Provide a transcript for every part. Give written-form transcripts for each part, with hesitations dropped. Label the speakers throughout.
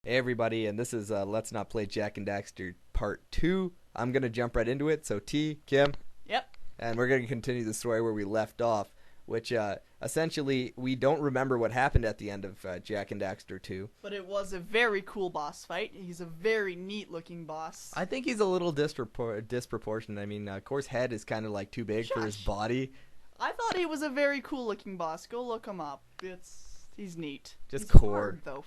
Speaker 1: Hey everybody, and this is Let's Not Play Jak and Daxter Part 2. I'm going to jump right into it, so T, Kim,
Speaker 2: Yep.
Speaker 1: and we're going to continue the story where we left off, which essentially we don't remember what happened at the end of Jak and Daxter 2.
Speaker 2: But it was a very cool boss fight. He's a very neat looking boss.
Speaker 1: I think he's a little disproportionate. I mean, Kor's head is kind of like too big for his body.
Speaker 2: I thought he was a very cool looking boss. Go look him up. He's neat.
Speaker 1: Just
Speaker 2: he's
Speaker 1: Kor.
Speaker 2: Hard, though.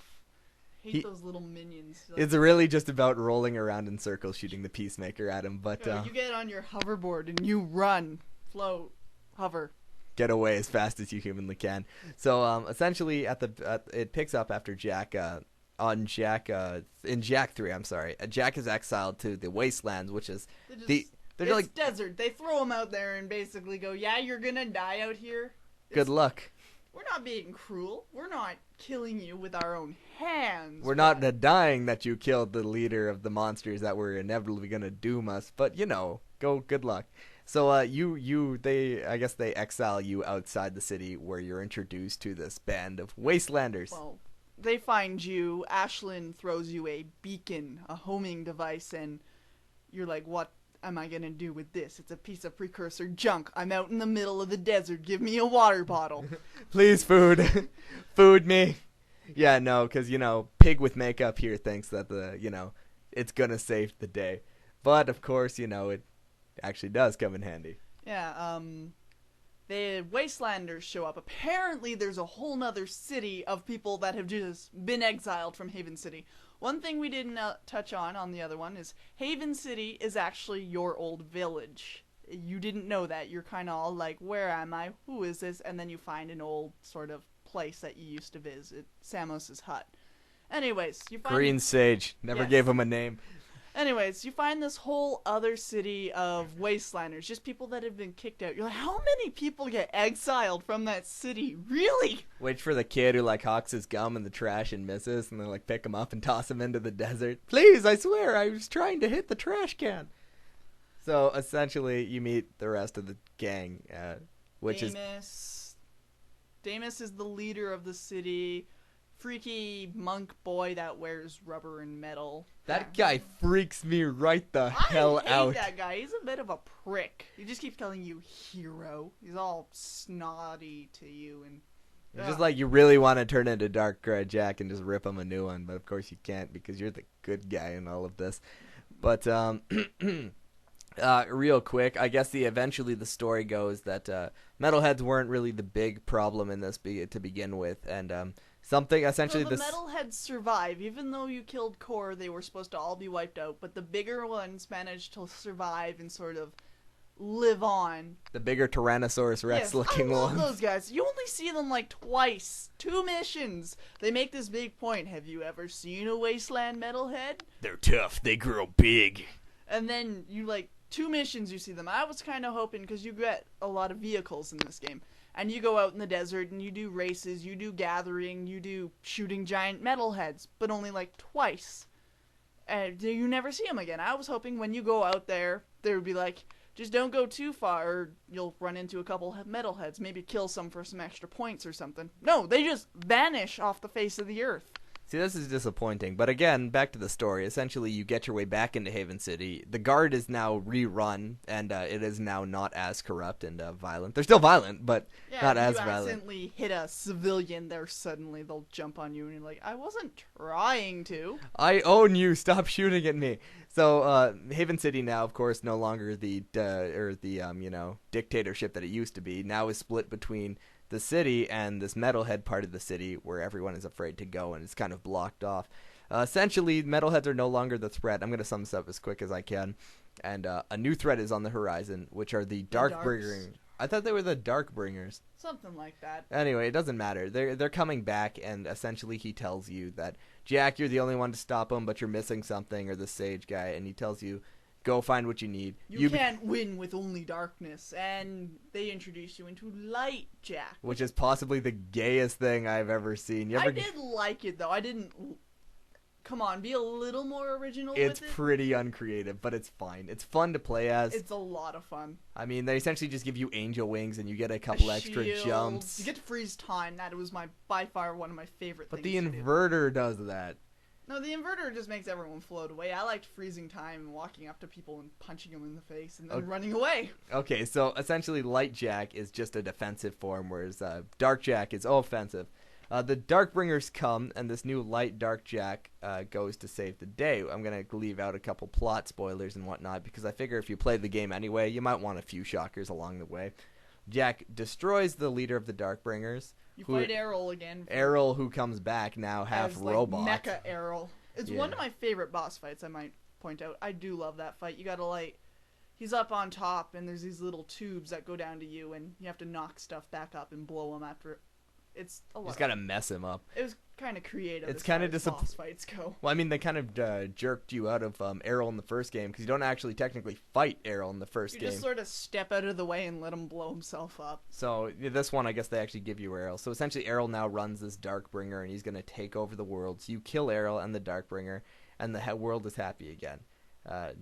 Speaker 2: Hate those little minions.
Speaker 1: It's really just about rolling around in circles shooting the Peacemaker at him, but
Speaker 2: you get on your hoverboard and you run, float, hover.
Speaker 1: Get away as fast as you humanly can. So essentially, it picks up after Jak in Jak 3. I'm sorry, Jak is exiled to the Wastelands, which is it's like
Speaker 2: desert. They throw him out there and basically go, "Yeah, you're gonna die out here.
Speaker 1: Good luck.
Speaker 2: We're not being cruel. We're not killing you with our own hands.
Speaker 1: We're not denying that you killed the leader of the monsters that were inevitably gonna doom us, but good luck." So I guess they exile you outside the city where you're introduced to this band of Wastelanders.
Speaker 2: Well, they find you. Ashlyn throws you a beacon, a homing device, and you're like, "What am I gonna do with this? It's a piece of precursor junk. I'm out in the middle of the desert. Give me a water bottle."
Speaker 1: Please, food. Food me. Yeah, no, because, pig with makeup here thinks that it's going to save the day. But, of course, it actually does come in handy.
Speaker 2: Yeah, the Wastelanders show up. Apparently, there's a whole nother city of people that have just been exiled from Haven City. One thing we didn't touch on the other one, is Haven City is actually your old village. You didn't know that. You're kind of all like, "Where am I? Who is this?" And then you find an old sort of place that you used to visit, Samos's hut. Anyways, you find...
Speaker 1: Green Sage. Never gave him a name.
Speaker 2: Anyways, you find this whole other city of Wastelanders, just people that have been kicked out. You're like, how many people get exiled from that city? Really?
Speaker 1: Wait for the kid who hawks his gum in the trash and misses, and they pick him up and toss him into the desert. Please, I swear, I was trying to hit the trash can. So essentially, you meet the rest of the gang, which
Speaker 2: Damus is the leader of the city. Freaky monk boy that wears rubber and metal.
Speaker 1: That guy freaks me right the hell out.
Speaker 2: I hate that guy. He's a bit of a prick. He just keeps telling you hero. He's all snotty to you and...
Speaker 1: It's just like you really want to turn into Dark Jak and just rip him a new one, but of course you can't because you're the good guy in all of this. But real quick, I guess eventually the story goes that metalheads weren't really the big problem in this to begin with, and something essentially
Speaker 2: the metalheads survive. Even though you killed Kor, they were supposed to all be wiped out, but the bigger ones managed to survive and sort of live on.
Speaker 1: The bigger Tyrannosaurus Rex looking ones.
Speaker 2: I love those guys. You only see them twice. 2 missions. They make this big point. Have you ever seen a wasteland metalhead?
Speaker 1: They're tough. They grow big.
Speaker 2: And then you 2 missions you see them. I was kind of hoping, because you get a lot of vehicles in this game, and you go out in the desert and you do races, you do gathering, you do shooting giant metalheads, but only twice. And you never see them again. I was hoping when you go out there, there would be just don't go too far, or you'll run into a couple metalheads, maybe kill some for some extra points or something. No, they just vanish off the face of the earth.
Speaker 1: See, this is disappointing, but again, back to the story. Essentially, you get your way back into Haven City. The guard is now rerun, and it is now not as corrupt and violent. They're still violent, but not as violent.
Speaker 2: Yeah, if you accidentally hit a civilian there, suddenly they'll jump on you, and you're like, I wasn't trying to.
Speaker 1: I own you. Stop shooting at me. So, Haven City now, of course, no longer the dictatorship that it used to be. Now is split between the city and this metalhead part of the city where everyone is afraid to go and it's kind of blocked off. Essentially, metalheads are no longer the threat. I'm going to sum this up as quick as I can. And a new threat is on the horizon, which are the Darkbringers. I thought they were the Darkbringers.
Speaker 2: Something like that.
Speaker 1: Anyway, it doesn't matter. They're coming back, and essentially he tells you that, Jak, you're the only one to stop them, but you're missing something, or the Sage guy, and he tells you, go find what you need.
Speaker 2: You can't win with only darkness, and they introduce you into light, Jak.
Speaker 1: Which is possibly the gayest thing I've ever seen.
Speaker 2: I did like it, though. I didn't... Come on, be a little more original with it.
Speaker 1: It's pretty uncreative, but it's fine. It's fun to play as.
Speaker 2: It's a lot of fun.
Speaker 1: I mean, they essentially just give you angel wings, and you get a couple extra jumps.
Speaker 2: You get to freeze time. That was by far one of my favorite things.
Speaker 1: But the inverter does that.
Speaker 2: No, the inverter just makes everyone float away. I liked freezing time and walking up to people and punching them in the face and then running away.
Speaker 1: Okay, so essentially Light Jak is just a defensive form, whereas Dark Jak is offensive. The Darkbringers come, and this new Light Dark Jak goes to save the day. I'm going to leave out a couple plot spoilers and whatnot, because I figure if you play the game anyway, you might want a few shockers along the way. Jak destroys the leader of the Darkbringers.
Speaker 2: You fight Errol again.
Speaker 1: Errol, who comes back now half robot.
Speaker 2: Mecha Errol. It's one of my favorite boss fights, I might point out. I do love that fight. You gotta he's up on top, and there's these little tubes that go down to you, and you have to knock stuff back up and blow them after. It's a lot.
Speaker 1: Just gotta mess him up.
Speaker 2: It was kind of creative.
Speaker 1: It's kind of
Speaker 2: boss fights go.
Speaker 1: Well, I mean, they kind of jerked you out of Errol in the first game, because you don't actually technically fight Errol in the first game.
Speaker 2: You just sort of step out of the way and let him blow himself up.
Speaker 1: So this one, I guess they actually give you Errol. So essentially, Errol now runs this Darkbringer, and he's gonna take over the world. So you kill Errol and the Darkbringer, and the world is happy again.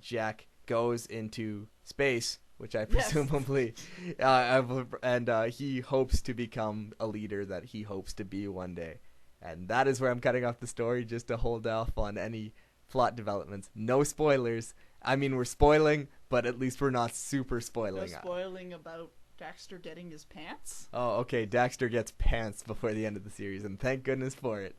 Speaker 1: Jak goes into space, which I presumably, and he hopes to become a leader that he hopes to be one day. And that is where I'm cutting off the story, just to hold off on any plot developments. No spoilers. I mean, we're spoiling, but at least we're not super spoiling.
Speaker 2: No spoiling about Daxter getting his pants?
Speaker 1: Oh, okay, Daxter gets pants before the end of the series, and thank goodness for it.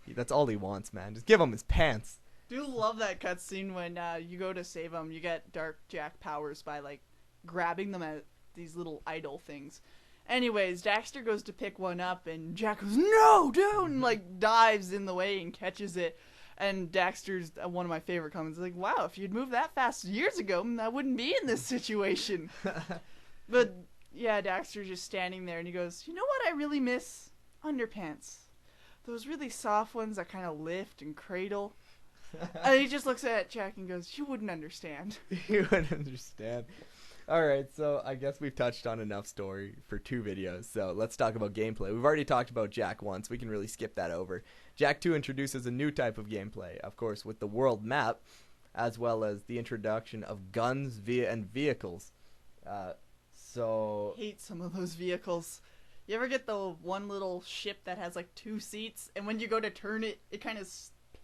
Speaker 1: That's all he wants, man. Just give him his pants.
Speaker 2: Do love that cutscene when you go to save him. You get Dark Jak powers by grabbing them at these little idol things. Anyways, Daxter goes to pick one up, and Jak goes, "No, don't!" and dives in the way and catches it. And Daxter's one of my favorite comments. Like, "Wow, if you'd moved that fast years ago, I wouldn't be in this situation." But yeah, Daxter's just standing there, and he goes, "You know what I really miss? Underpants. Those really soft ones that kind of lift and cradle." And he just looks at Jak and goes, "You wouldn't understand."
Speaker 1: You wouldn't understand. Alright, so I guess we've touched on enough story for 2 videos, so let's talk about gameplay. We've already talked about Jak once, we can really skip that over. Jak 2 introduces a new type of gameplay, of course, with the world map, as well as the introduction of guns and vehicles. So...
Speaker 2: I hate some of those vehicles. You ever get the one little ship that has 2 seats, and when you go to turn it, it kind of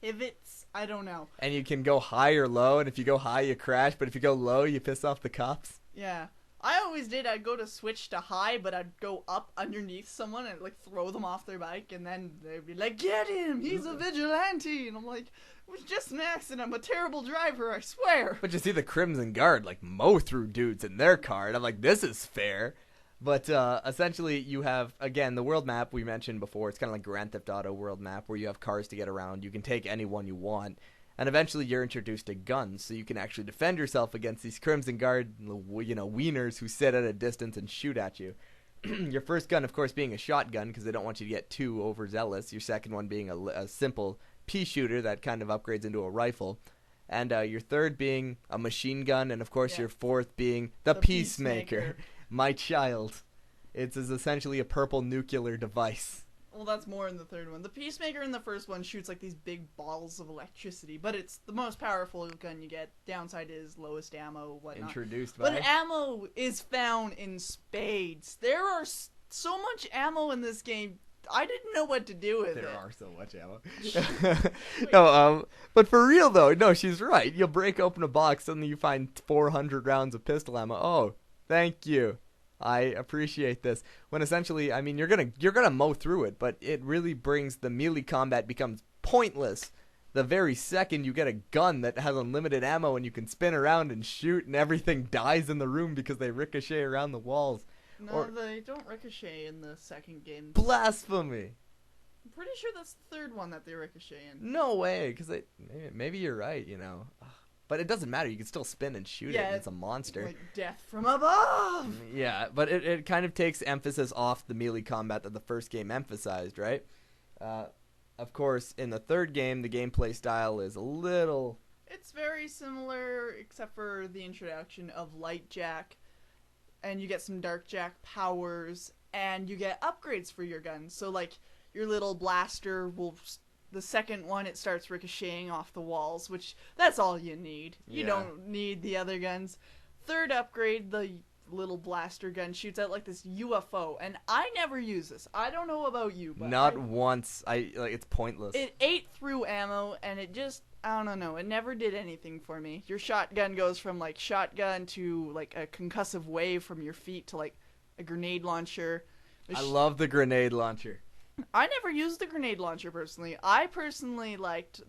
Speaker 2: pivots? I don't know.
Speaker 1: And you can go high or low, and if you go high, you crash, but if you go low, you piss off the cops?
Speaker 2: Yeah. I always did. I'd go to switch to high, but I'd go up underneath someone and throw them off their bike, and then they'd be like, "Get him! He's a vigilante!" And I'm like, "It was just an accident. I'm a terrible driver, I swear."
Speaker 1: But you see the Crimson Guard mow through dudes in their car, and I'm like, this is fair. But essentially, you have, again, the world map we mentioned before. It's kind of like Grand Theft Auto world map, where you have cars to get around. You can take any one you want. And eventually, you're introduced to guns, so you can actually defend yourself against these Crimson Guard, wieners who sit at a distance and shoot at you. Your first gun, of course, being a shotgun, because they don't want you to get too overzealous. Your second one being a simple pea shooter that kind of upgrades into a rifle. And your third being a machine gun, and of course, your fourth being the Peacemaker. My child. It's essentially a purple nuclear device.
Speaker 2: Well, that's more in the third one. The Peacemaker in the first one shoots these big balls of electricity, but it's the most powerful gun you get. Downside is lowest ammo, whatnot.
Speaker 1: Introduced by...
Speaker 2: But ammo is found in spades. There are so much ammo in this game, I didn't know what to do with it.
Speaker 1: There are so much ammo. No, but for real though, no, she's right. You'll break open a box, suddenly you find 400 rounds of pistol ammo. Oh, thank you. I appreciate this. When essentially, I mean, you're gonna mow through it, but it really brings the melee combat becomes pointless the very second you get a gun that has unlimited ammo and you can spin around and shoot and everything dies in the room because they ricochet around the walls.
Speaker 2: No, they don't ricochet in the second game.
Speaker 1: Blasphemy!
Speaker 2: I'm pretty sure that's the third one that they ricochet in.
Speaker 1: No way, because maybe you're right, But it doesn't matter. You can still spin and shoot it. And it's a monster.
Speaker 2: Like death from above.
Speaker 1: Yeah, but it kind of takes emphasis off the melee combat that the first game emphasized, right? Of course, in the third game, the gameplay style is a little...
Speaker 2: It's very similar, except for the introduction of Light Jak. And you get some Dark Jak powers. And you get upgrades for your guns. So, your little blaster will... The second one, it starts ricocheting off the walls, which that's all you need. You don't need the other guns. Third upgrade, the little blaster gun shoots out like this UFO, and I never use this. I don't know about you, but
Speaker 1: Not once. It's pointless.
Speaker 2: it ate through ammo, and it just, I don't know, it never did anything for me. Your shotgun goes from like shotgun to like a concussive wave from your feet to like a grenade launcher.
Speaker 1: I love the grenade launcher.
Speaker 2: I never used the grenade launcher personally. I personally liked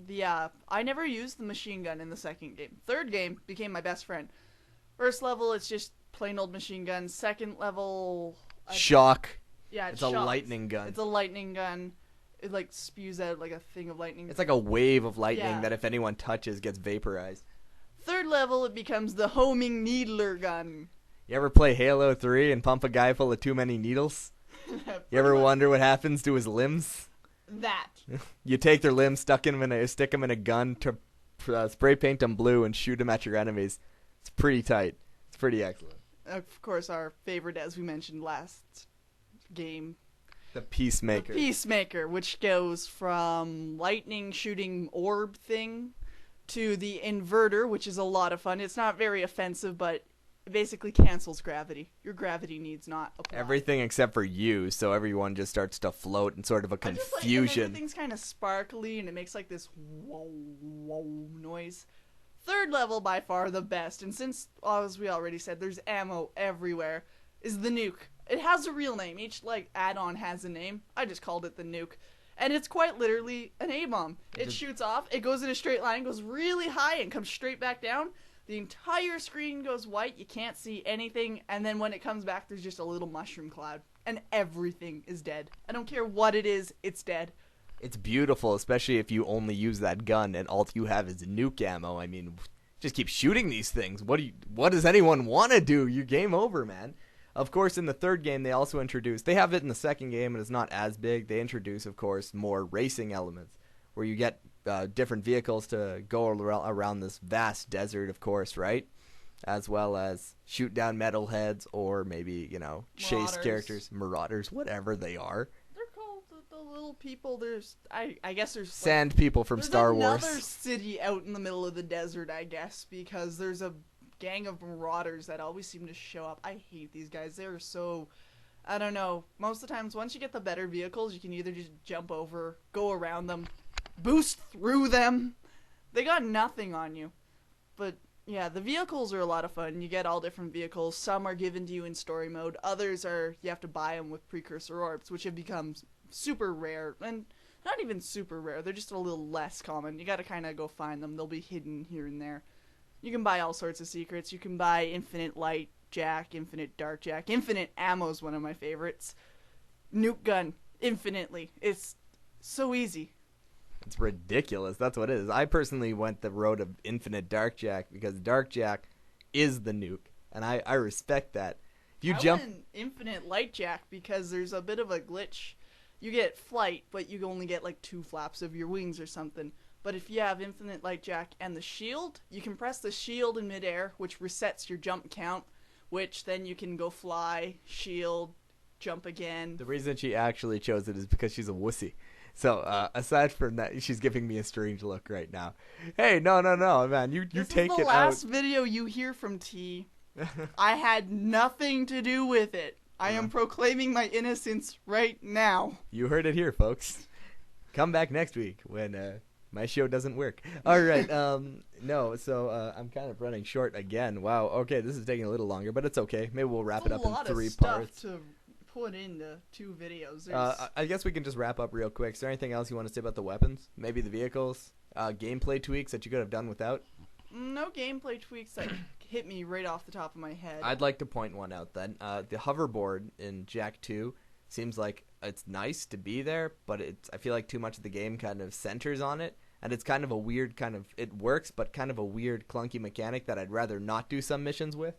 Speaker 2: I never used the machine gun in the second game. Third game became my best friend. First level, it's just plain old machine gun. Second level,
Speaker 1: Shock.
Speaker 2: yeah,
Speaker 1: It's a lightning gun.
Speaker 2: It's a lightning gun. It like spews out like a thing of lightning.
Speaker 1: It's like a wave of lightning
Speaker 2: Yeah.
Speaker 1: that if anyone touches gets vaporized.
Speaker 2: Third level, it becomes the homing needler gun.
Speaker 1: You ever play Halo 3 and pump a guy full of too many needles? You ever wonder what happens to his limbs?
Speaker 2: That.
Speaker 1: You take their limbs, stick them in a gun, to spray paint them blue, and shoot them at your enemies. It's pretty tight. It's pretty excellent.
Speaker 2: Of course, our favorite, as we mentioned last game,
Speaker 1: The Peacemaker.
Speaker 2: the Peacemaker, which goes from lightning shooting orb thing to the inverter, which is a lot of fun. It's not very offensive, but it basically cancels gravity. Your gravity needs not apply.
Speaker 1: Everything except for you, so everyone just starts to float in sort of a
Speaker 2: I just like, and
Speaker 1: confusion.
Speaker 2: everything's kind of sparkly, and it makes like this whoa, whoa noise. Third level, by far the best, and since, as we already said, there's ammo everywhere, is the nuke. It has a real name. Each like add-on has a name. I just called it the nuke. And it's quite literally an A-bomb. It shoots off, it goes in a straight line, goes really high, and comes straight back down. The entire screen goes white, you can't see anything, and then when it comes back, there's just a little mushroom cloud. And everything is dead. I don't care what it is, it's dead.
Speaker 1: It's beautiful, especially if you only use that gun and all you have is nuke ammo. I mean, just keep shooting these things. What does anyone want to do? You're game over, man. Of course, in the third game, they also introduced, they have it in the second game, and it's not as big. They introduce, of course, more racing elements, where you get different vehicles to go around this vast desert, of course, right? As well as shoot down metalheads, or maybe, chase
Speaker 2: Marauders.
Speaker 1: characters, marauders, whatever they are.
Speaker 2: They're called the little people. There's, I guess there's...
Speaker 1: Sand people from
Speaker 2: there's
Speaker 1: Star Wars.
Speaker 2: another city out in the middle of the desert, I guess, because there's a gang of marauders that always seem to show up. I hate these guys. They're so... I don't know. Most of the times, once you get the better vehicles, you can either just jump over, go around them, boost through them. They got nothing on you. But, yeah, the vehicles are a lot of fun. You get all different vehicles. Some are given to you in story mode. Others are, you have to buy them with precursor orbs, which have become super rare. And not even super rare. They're just a little less common. You gotta kind of go find them. They'll be hidden here and there. You can buy all sorts of secrets. You can buy infinite light jack, infinite dark jack. Infinite ammo is one of my favorites. Nuke gun, infinitely. It's so easy.
Speaker 1: It's ridiculous. That's what it is. I personally went the road of infinite dark jack because dark jack is the nuke, and I respect that. If you jump,
Speaker 2: went infinite light jack because there's a bit of a glitch. You get flight, but you only get like 2 flaps of your wings or something. But if you have infinite light jack and the shield, you can press the shield in midair, which resets your jump count, which then you can go fly, shield, jump again.
Speaker 1: the reason she actually chose it is because she's a wussy. So aside from that, she's giving me a strange look right now. Hey, no, man, you
Speaker 2: This
Speaker 1: take
Speaker 2: is the
Speaker 1: it
Speaker 2: last
Speaker 1: out.
Speaker 2: video you hear from T. I had nothing to do with it. I am proclaiming my innocence right now.
Speaker 1: You heard it here, folks. Come back next week when my show doesn't work. All right, no, so I'm kind of running short again. Wow, okay, this is taking a little longer, but it's okay. Maybe we'll wrap it up in 3 parts.
Speaker 2: To put into 2 videos.
Speaker 1: I guess we can just wrap up real quick. Is there anything else you want to say about the weapons? Maybe the vehicles? Gameplay tweaks that you could have done without?
Speaker 2: No gameplay tweaks that hit me right off the top of my head.
Speaker 1: I'd like to point one out then. The hoverboard in Jak 2 seems like it's nice to be there, but I feel like too much of the game kind of centers on it. And it's kind of a weird it works, but kind of a weird clunky mechanic that I'd rather not do some missions with.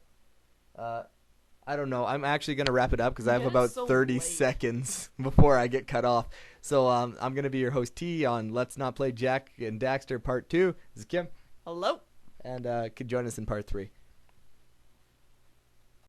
Speaker 1: I don't know. I'm actually going to wrap it up because I have
Speaker 2: Yeah,
Speaker 1: about
Speaker 2: it's so
Speaker 1: 30
Speaker 2: late.
Speaker 1: seconds before I get cut off. So I'm going to be your host T on Let's Not Play Jak and Daxter Part 2. This is Kim.
Speaker 2: Hello?
Speaker 1: And could join us in Part 3.